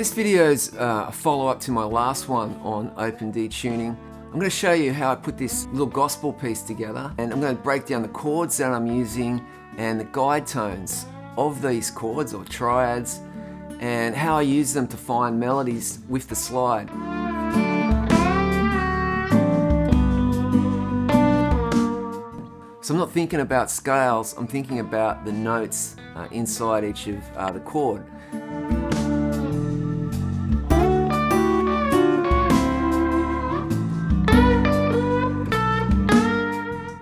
This video is a follow-up to my last one on open D tuning. I'm going to show you how I put this little gospel piece together, and I'm going to break down the chords that I'm using and the guide tones of these chords or triads and how I use them to find melodies with the slide. So I'm not thinking about scales, I'm thinking about the notes inside each of the chord.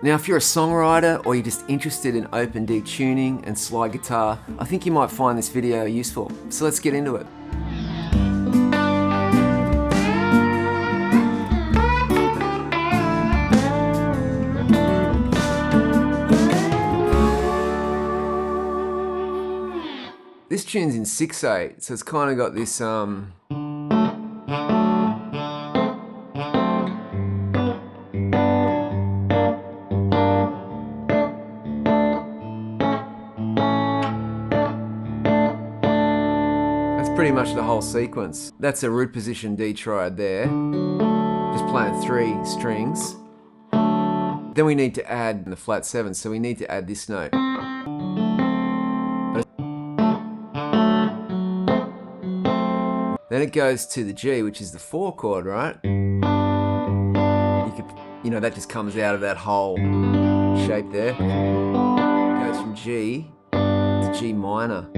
Now, if you're a songwriter or you're just interested in open D tuning and slide guitar, I think you might find this video useful. So let's get into it. This tune's in 6/8, so it's kind of got this pretty much the whole sequence. That's a root position D triad there, just playing 3 strings. Then we need to add the flat 7, so we need to add this note. Then it goes to the G, which is the 4 chord, right? You know, that just comes out of that whole shape there. It goes from G to G minor.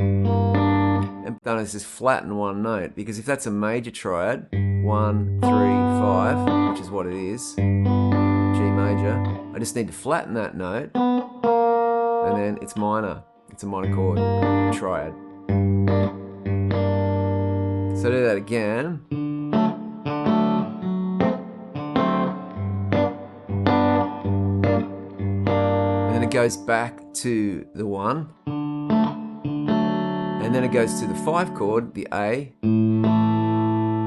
And done as just flatten one note, because if that's a major triad, 1, 3, 5, which is what it is, G major, I just need to flatten that note, and then it's minor. It's a minor chord triad. So do that again. And then it goes back to the 1. And then it goes to the 5 chord, the A.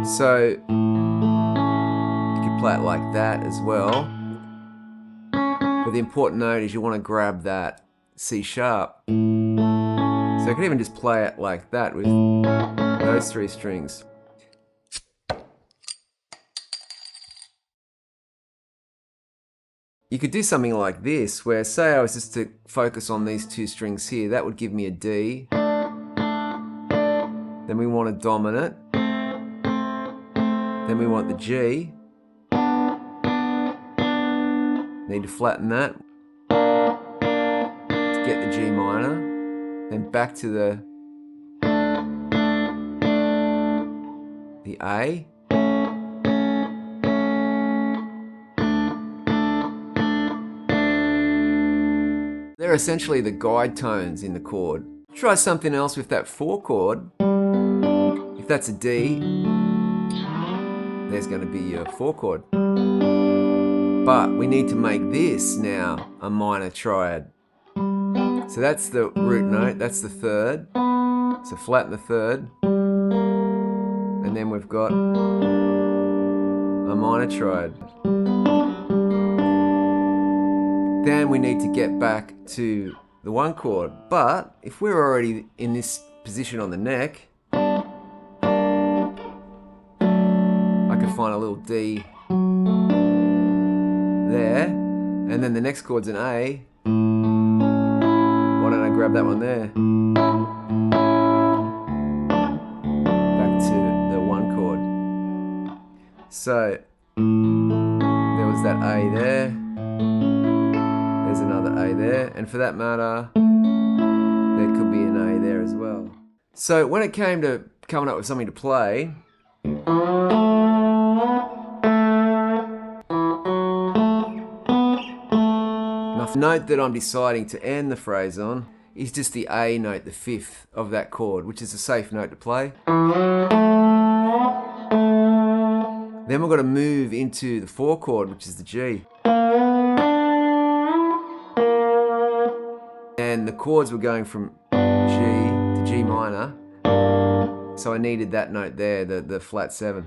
So you can play it like that as well. But the important note is you want to grab that C sharp. So I can even just play it like that with those 3 strings. You could do something like this, where say I was just to focus on these 2 strings here, that would give me a D. Then we want a dominant. Then we want the G. Need to flatten that to get the G minor. Then back to the A. They're essentially the guide tones in the chord. Try something else with that 4 chord. If that's a D, there's going to be your 4 chord. But we need to make this now a minor triad. So that's the root note, that's the 3rd. So flatten the 3rd. And then we've got a minor triad. Then we need to get back to the 1 chord. But if we're already in this position on the neck, find a little D there, and then the next chord's an A. Why don't I grab that one there? Back to the 1 chord. So there was that A there. There's another A there, and for that matter, there could be an A there as well. So when it came to coming up with something to play, the note that I'm deciding to end the phrase on is just the A note, the 5th of that chord, which is a safe note to play. Then we've got to move into the 4 chord, which is the G. And the chords were going from G to G minor, so I needed that note there, the flat 7.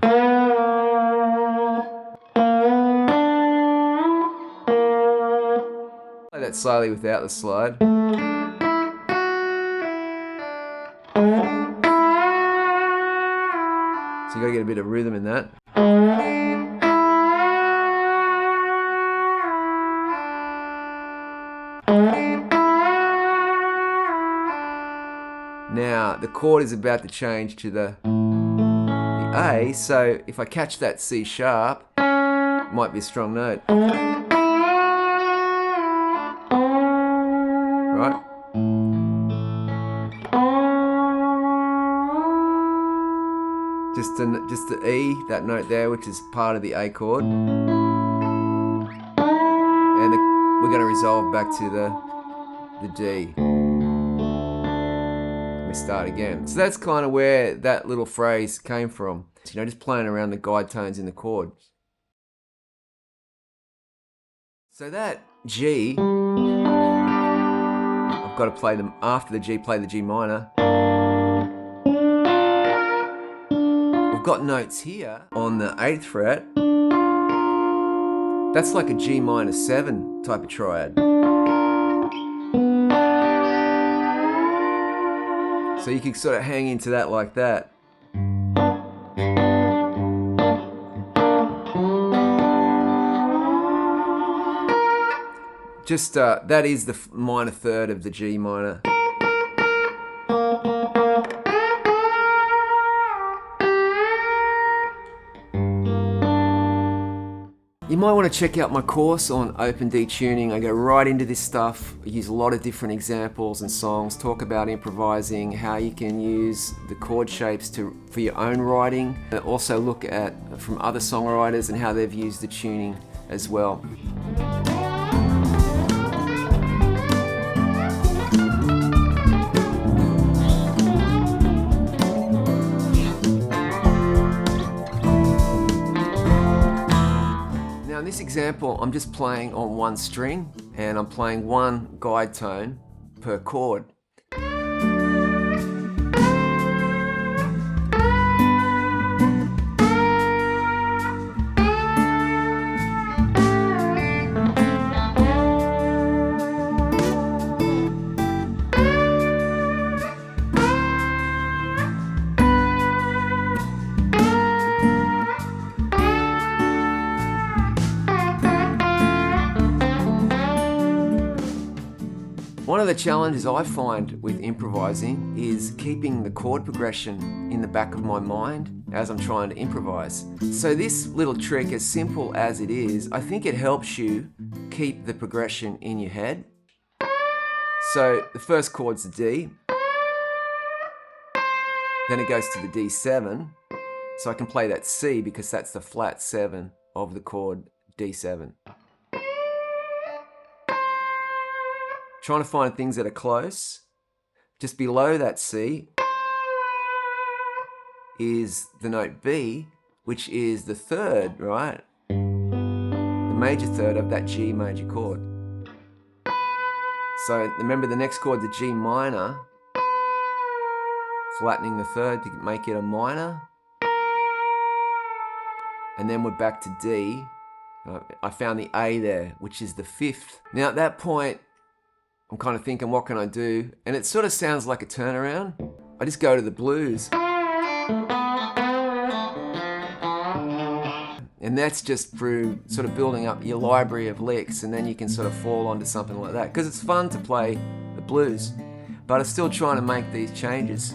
Play that slowly without the slide. you gotta get a bit of rhythm in that. Now, the chord is about to change to the A, so if I catch that C sharp, it might be a strong note. Right? Just the E, that note there, which is part of the A chord. And we're going to resolve back to the D. We start again. So that's kind of where that little phrase came from. You know, just playing around the guide tones in the chord. So that G, I've got to play them after the G, play the G minor. We've got notes here on the 8th fret. That's like a G minor 7 type of triad. So you can sort of hang into that like that. Just, that is the minor third of the G minor. You might want to check out my course on open D tuning. I go right into this stuff. I use a lot of different examples and songs, talk about improvising, how you can use the chord shapes for your own writing. I also look at from other songwriters and how they've used the tuning as well. In this example, I'm just playing on one string and I'm playing one guide tone per chord. One of the challenges I find with improvising is keeping the chord progression in the back of my mind as I'm trying to improvise. So this little trick, as simple as it is, I think it helps you keep the progression in your head. So the first chord's the D, then it goes to the D7, so I can play that C because that's the flat 7 of the chord D7. Trying to find things that are close. Just below that C is the note B, which is the third, right? The major third of that G major chord. So remember the next chord, the G minor, flattening the third to make it a minor. And then we're back to D. I found the A there, which is the 5th. Now at that point, I'm kind of thinking, what can I do? And it sort of sounds like a turnaround. I just go to the blues. And that's just through sort of building up your library of licks, and then you can sort of fall onto something like that. Because it's fun to play the blues, but I'm still trying to make these changes.